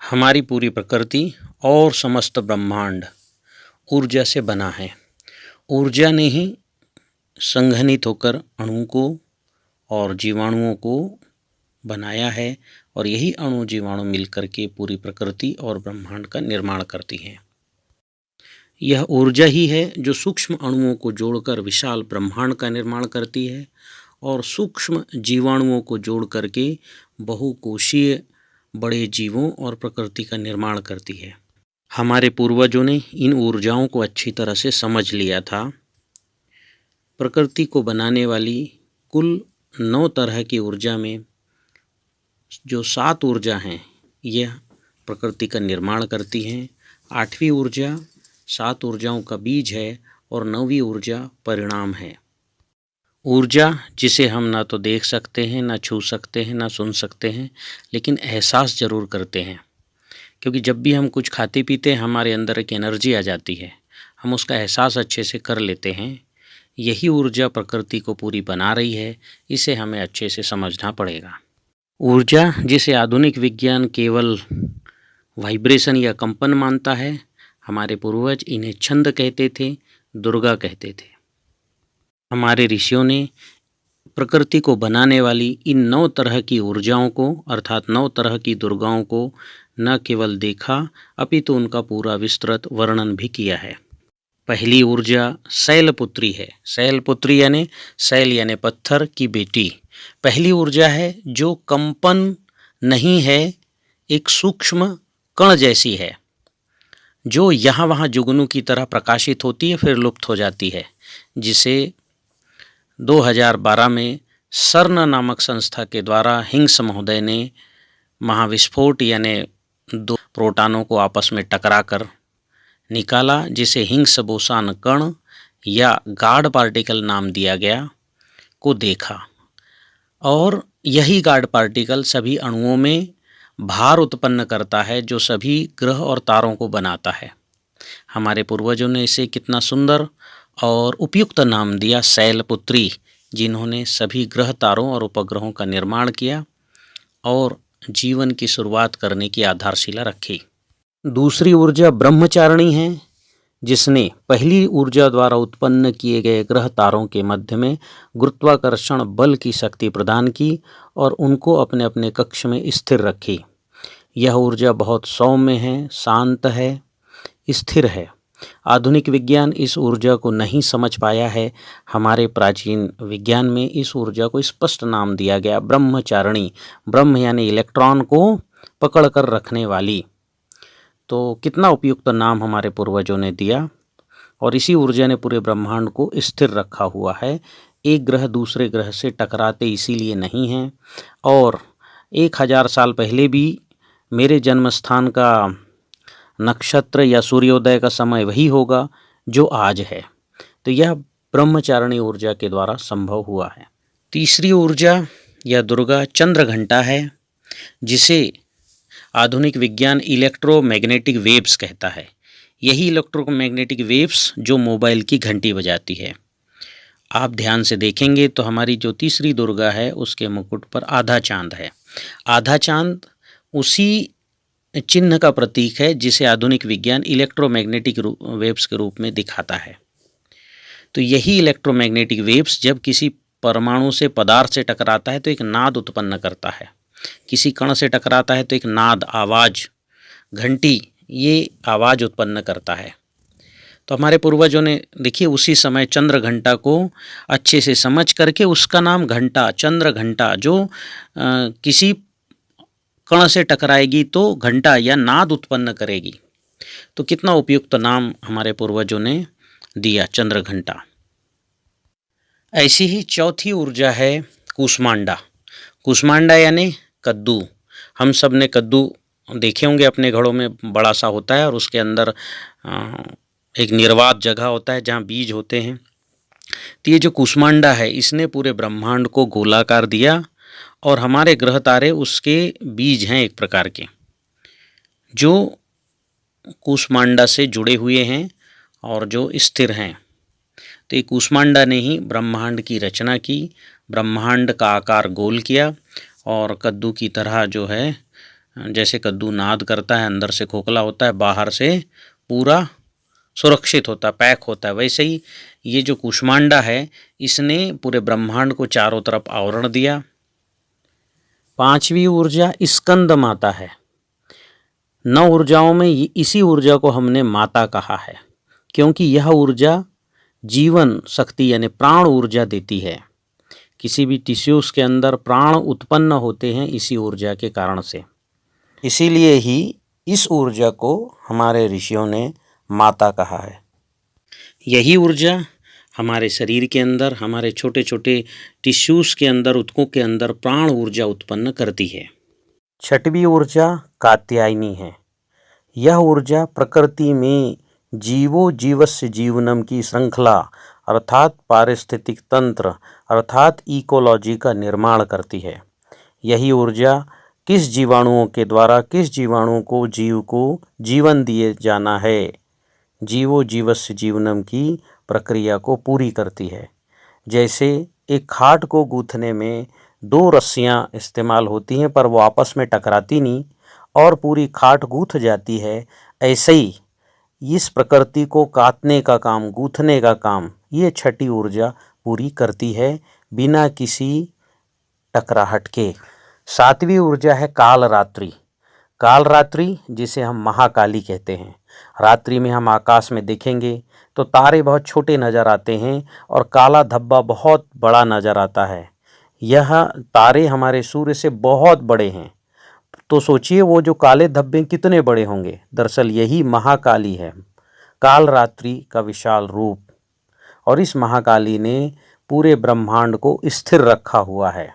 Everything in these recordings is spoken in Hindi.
हमारी पूरी प्रकृति और समस्त ब्रह्मांड ऊर्जा से बना है। ऊर्जा ने ही संघनित होकर अणु को और जीवाणुओं को बनाया है और यही अणु जीवाणु मिलकर के पूरी प्रकृति और ब्रह्मांड का निर्माण करती हैं। यह ऊर्जा ही है जो सूक्ष्म अणुओं को जोड़कर विशाल ब्रह्मांड का निर्माण करती है और सूक्ष्म जीवाणुओं को जोड़ करके बहुकोशीय बड़े जीवों और प्रकृति का निर्माण करती है। हमारे पूर्वजों ने इन ऊर्जाओं को अच्छी तरह से समझ लिया था। प्रकृति को बनाने वाली कुल 9 तरह की ऊर्जा में जो 7 ऊर्जा हैं यह प्रकृति का निर्माण करती हैं। 8वीं ऊर्जा 7 ऊर्जाओं का बीज है और 9वीं ऊर्जा परिणाम है। ऊर्जा जिसे हम ना तो देख सकते हैं, ना छू सकते हैं, ना सुन सकते हैं, लेकिन एहसास ज़रूर करते हैं, क्योंकि जब भी हम कुछ खाते पीते हैं हमारे अंदर एक एनर्जी आ जाती है, हम उसका एहसास अच्छे से कर लेते हैं। यही ऊर्जा प्रकृति को पूरी बना रही है, इसे हमें अच्छे से समझना पड़ेगा। ऊर्जा जिसे आधुनिक विज्ञान केवल वाइब्रेशन या कंपन मानता है, हमारे पूर्वज इन्हें छंद कहते थे, दुर्गा कहते थे। हमारे ऋषियों ने प्रकृति को बनाने वाली इन 9 तरह की ऊर्जाओं को अर्थात 9 तरह की दुर्गाओं को न केवल देखा अपितु उनका पूरा विस्तृत वर्णन भी किया है। पहली ऊर्जा शैलपुत्री है। शैलपुत्री यानी शैल यानी पत्थर की बेटी। पहली ऊर्जा है जो कंपन नहीं है, एक सूक्ष्म कण जैसी है, जो यहाँ वहाँ जुगनू की तरह प्रकाशित होती है फिर लुप्त हो जाती है, जिसे 2012 में सर्न नामक संस्था के द्वारा हिंग्स महोदय ने महाविस्फोट यानी 2 प्रोटॉनों को आपस में टकराकर निकाला, जिसे हिंग्स बोसान कण या गार्ड पार्टिकल नाम दिया गया, को देखा। और यही गार्ड पार्टिकल सभी अणुओं में भार उत्पन्न करता है जो सभी ग्रह और तारों को बनाता है। हमारे पूर्वजों ने इसे कितना सुंदर और उपयुक्त नाम दिया, शैलपुत्री, जिन्होंने सभी ग्रह तारों और उपग्रहों का निर्माण किया और जीवन की शुरुआत करने की आधारशिला रखी। दूसरी ऊर्जा ब्रह्मचारिणी है, जिसने पहली ऊर्जा द्वारा उत्पन्न किए गए ग्रह तारों के मध्य में गुरुत्वाकर्षण बल की शक्ति प्रदान की और उनको अपने अपने कक्ष में स्थिर रखी। यह ऊर्जा बहुत सौम्य है, शांत है, स्थिर है। आधुनिक विज्ञान इस ऊर्जा को नहीं समझ पाया है। हमारे प्राचीन विज्ञान में इस ऊर्जा को स्पष्ट नाम दिया गया ब्रह्मचारिणी। ब्रह्म यानी इलेक्ट्रॉन को पकड़ कर रखने वाली। तो कितना उपयुक्त नाम हमारे पूर्वजों ने दिया और इसी ऊर्जा ने पूरे ब्रह्मांड को स्थिर रखा हुआ है। एक ग्रह दूसरे ग्रह से टकराते इसीलिए नहीं हैं और 1000 साल पहले भी मेरे जन्म स्थान का नक्षत्र या सूर्योदय का समय वही होगा जो आज है। तो यह ब्रह्मचारिणी ऊर्जा के द्वारा संभव हुआ है। तीसरी ऊर्जा या दुर्गा चंद्रघंटा है, जिसे आधुनिक विज्ञान इलेक्ट्रोमैग्नेटिक वेव्स कहता है। यही इलेक्ट्रोमैग्नेटिक वेव्स जो मोबाइल की घंटी बजाती है। आप ध्यान से देखेंगे तो हमारी जो तीसरी दुर्गा है उसके मुकुट पर आधा चांद है। आधा चांद उसी चिन्ह का प्रतीक है जिसे आधुनिक विज्ञान इलेक्ट्रोमैग्नेटिक वेव्स के रूप में दिखाता है। तो यही इलेक्ट्रोमैग्नेटिक वेव्स जब किसी परमाणु से पदार्थ से टकराता है तो एक नाद उत्पन्न करता है, किसी कण से टकराता है तो एक नाद, आवाज़, घंटी, ये आवाज़ उत्पन्न करता है। तो हमारे पूर्वजों ने देखिए उसी समय चंद्र घंटा को अच्छे से समझ करके उसका नाम घंटा, चंद्र घंटा, जो किसी कण से टकराएगी तो घंटा या नाद उत्पन्न करेगी। तो कितना उपयुक्त नाम हमारे पूर्वजों ने दिया, चंद्र घंटा। ऐसी ही चौथी ऊर्जा है कूष्मांडा। कूष्मांडा यानी कद्दू। हम सब ने कद्दू देखे होंगे अपने घरों में, बड़ा सा होता है और उसके अंदर एक निर्वात जगह होता है जहाँ बीज होते हैं। तो ये जो कूष्मांडा है इसने पूरे ब्रह्मांड को गोलाकार दिया और हमारे ग्रह तारे उसके बीज हैं एक प्रकार के, जो कूष्मांडा से जुड़े हुए हैं और जो स्थिर हैं। तो ये कूष्मांडा ने ही ब्रह्मांड की रचना की, ब्रह्मांड का आकार गोल किया और कद्दू की तरह जो है जैसे कद्दू नाद करता है, अंदर से खोखला होता है, बाहर से पूरा सुरक्षित होता है, पैक होता है, वैसे ही ये जो कूष्मांडा है इसने पूरे ब्रह्मांड को चारों तरफ आवरण दिया। पांचवी ऊर्जा स्कंद माता है। 9 ऊर्जाओं में इसी ऊर्जा को हमने माता कहा है, क्योंकि यह ऊर्जा जीवन शक्ति यानी प्राण ऊर्जा देती है। किसी भी टिश्यूज़ के अंदर प्राण उत्पन्न होते हैं इसी ऊर्जा के कारण से। इसीलिए ही इस ऊर्जा को हमारे ऋषियों ने माता कहा है। यही ऊर्जा हमारे शरीर के अंदर, हमारे छोटे छोटे टिश्यूज़ के अंदर, ऊतकों के अंदर प्राण ऊर्जा उत्पन्न करती है। छठवीं ऊर्जा कात्यायनी है। यह ऊर्जा प्रकृति में जीवो जीवस्य जीवनम की श्रृंखला अर्थात पारिस्थितिक तंत्र अर्थात इकोलॉजी का निर्माण करती है। यही ऊर्जा किस जीवाणुओं के द्वारा किस जीवाणु को जीव को जीवन दिए जाना है, जीवो जीवस्य जीवनम की प्रक्रिया को पूरी करती है। जैसे एक खाट को गूंथने में 2 रस्सियां इस्तेमाल होती हैं पर वो आपस में टकराती नहीं और पूरी खाट गूंथ जाती है, ऐसे ही इस प्रकृति को काटने का काम, गूंथने का काम ये छठी ऊर्जा पूरी करती है बिना किसी टकराहट के। 7वीं ऊर्जा है कालरात्रि। कालरात्रि जिसे हम महाकाली कहते हैं। रात्रि में हम आकाश में देखेंगे तो तारे बहुत छोटे नज़र आते हैं और काला धब्बा बहुत बड़ा नज़र आता है। यह तारे हमारे सूर्य से बहुत बड़े हैं, तो सोचिए वो जो काले धब्बे कितने बड़े होंगे। दरअसल यही महाकाली है, कालरात्रि का विशाल रूप। और इस महाकाली ने पूरे ब्रह्मांड को स्थिर रखा हुआ है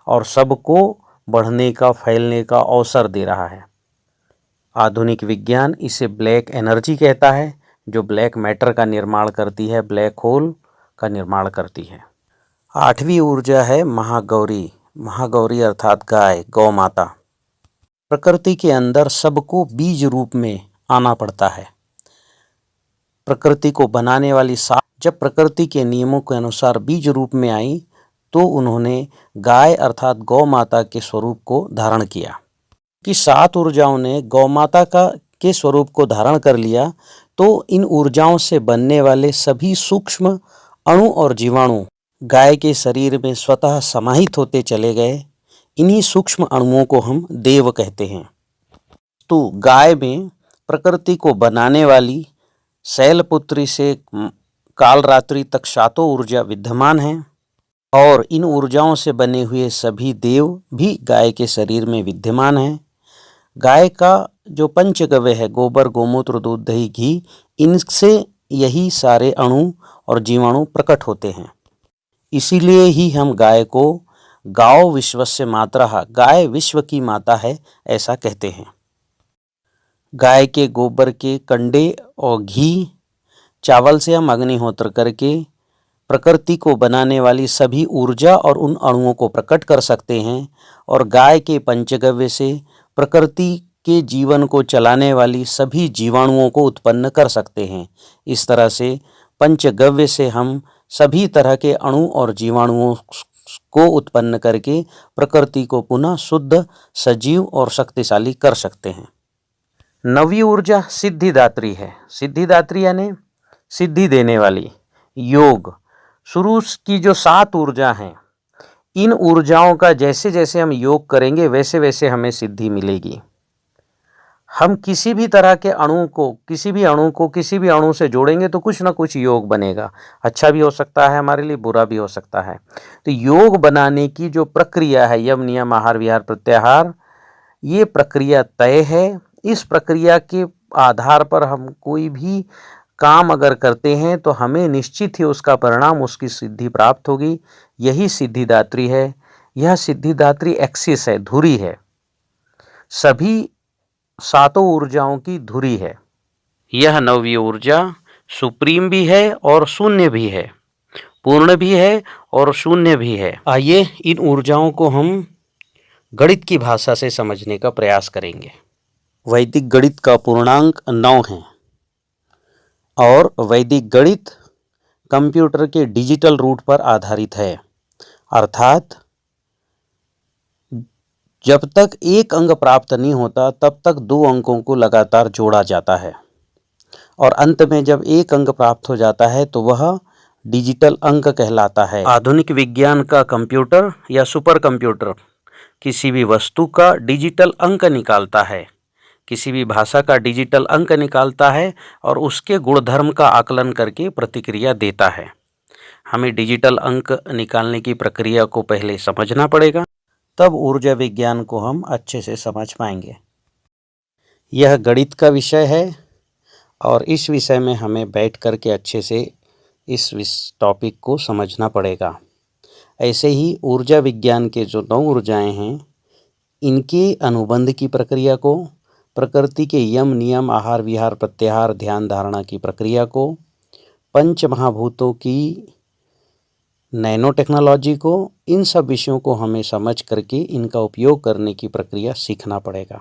और सबको बढ़ने का, फैलने का अवसर दे रहा है। आधुनिक विज्ञान इसे ब्लैक एनर्जी कहता है, जो ब्लैक मैटर का निर्माण करती है, ब्लैक होल का निर्माण करती है। 8वीं ऊर्जा है महागौरी। महागौरी अर्थात गाय, गौ माता। प्रकृति के अंदर सबको बीज रूप में आना पड़ता है। प्रकृति को बनाने वाली जब प्रकृति के नियमों के अनुसार बीज रूप में आई तो उन्होंने गाय अर्थात गौ माता के स्वरूप को धारण किया। कि 7 ऊर्जाओं ने गौ माता के स्वरूप को धारण कर लिया तो इन ऊर्जाओं से बनने वाले सभी सूक्ष्म अणु और जीवाणु गाय के शरीर में स्वतः समाहित होते चले गए। इन्हीं सूक्ष्म अणुओं को हम देव कहते हैं। तो गाय में प्रकृति को बनाने वाली शैलपुत्री से कालरात्रि तक 7 ऊर्जा विद्यमान हैं और इन ऊर्जाओं से बने हुए सभी देव भी गाय के शरीर में विद्यमान हैं। गाय का जो पंचगव्य है, गोबर, गोमूत्र, दूध, दही, घी, इनसे यही सारे अणु और जीवाणु प्रकट होते हैं। इसीलिए ही हम गाय को गाओ विश्वस्य मातरः, गाय विश्व की माता है, ऐसा कहते हैं। गाय के गोबर के कंडे और घी, चावल से हम अग्निहोत्र करके प्रकृति को बनाने वाली सभी ऊर्जा और उन अणुओं को प्रकट कर सकते हैं और गाय के पंचगव्य से प्रकृति के जीवन को चलाने वाली सभी जीवाणुओं को उत्पन्न कर सकते हैं। इस तरह से पंचगव्य से हम सभी तरह के अणु और जीवाणुओं को उत्पन्न करके प्रकृति को पुनः शुद्ध, सजीव और शक्तिशाली कर सकते हैं। 9वीं ऊर्जा सिद्धिदात्री है। सिद्धिदात्री यानी सिद्धि देने वाली। योग, शुरू की जो 7 ऊर्जा हैं, इन ऊर्जाओं का जैसे जैसे हम योग करेंगे वैसे वैसे हमें सिद्धि मिलेगी। हम किसी भी तरह के अणु को किसी भी अणु से जोड़ेंगे तो कुछ ना कुछ योग बनेगा। अच्छा भी हो सकता है हमारे लिए, बुरा भी हो सकता है। तो योग बनाने की जो प्रक्रिया है, यम नियम आहार विहार प्रत्याहार, ये प्रक्रिया तय है। इस प्रक्रिया के आधार पर हम कोई भी काम अगर करते हैं तो हमें निश्चित ही उसका परिणाम, उसकी सिद्धि प्राप्त होगी। यही सिद्धिदात्री है। यह सिद्धिदात्री एक्सिस है, धुरी है, सभी 7 ऊर्जाओं की धुरी है। यह 9वीं ऊर्जा सुप्रीम भी है और शून्य भी है, पूर्ण भी है और शून्य भी है। आइए इन ऊर्जाओं को हम गणित की भाषा से समझने का प्रयास करेंगे। वैदिक गणित का पूर्णांक 9 है और वैदिक गणित कंप्यूटर के डिजिटल रूट पर आधारित है, अर्थात जब तक एक अंक प्राप्त नहीं होता तब तक 2 अंकों को लगातार जोड़ा जाता है और अंत में जब एक अंक प्राप्त हो जाता है तो वह डिजिटल अंक कहलाता है। आधुनिक विज्ञान का कंप्यूटर या सुपर कंप्यूटर किसी भी वस्तु का डिजिटल अंक निकालता है, किसी भी भाषा का डिजिटल अंक निकालता है और उसके गुणधर्म का आकलन करके प्रतिक्रिया देता है। हमें डिजिटल अंक निकालने की प्रक्रिया को पहले समझना पड़ेगा, तब ऊर्जा विज्ञान को हम अच्छे से समझ पाएंगे। यह गणित का विषय है और इस विषय में हमें बैठ कर के अच्छे से इस टॉपिक को समझना पड़ेगा। ऐसे ही ऊर्जा विज्ञान के जो 9 ऊर्जाएं हैं, इनके अनुबंध की प्रक्रिया को, प्रकृति के यम नियम आहार विहार प्रत्याहार ध्यान धारणा की प्रक्रिया को, पंच महाभूतों की नैनो टेक्नोलॉजी को, इन सब विषयों को हमें समझ करके इनका उपयोग करने की प्रक्रिया सीखना पड़ेगा।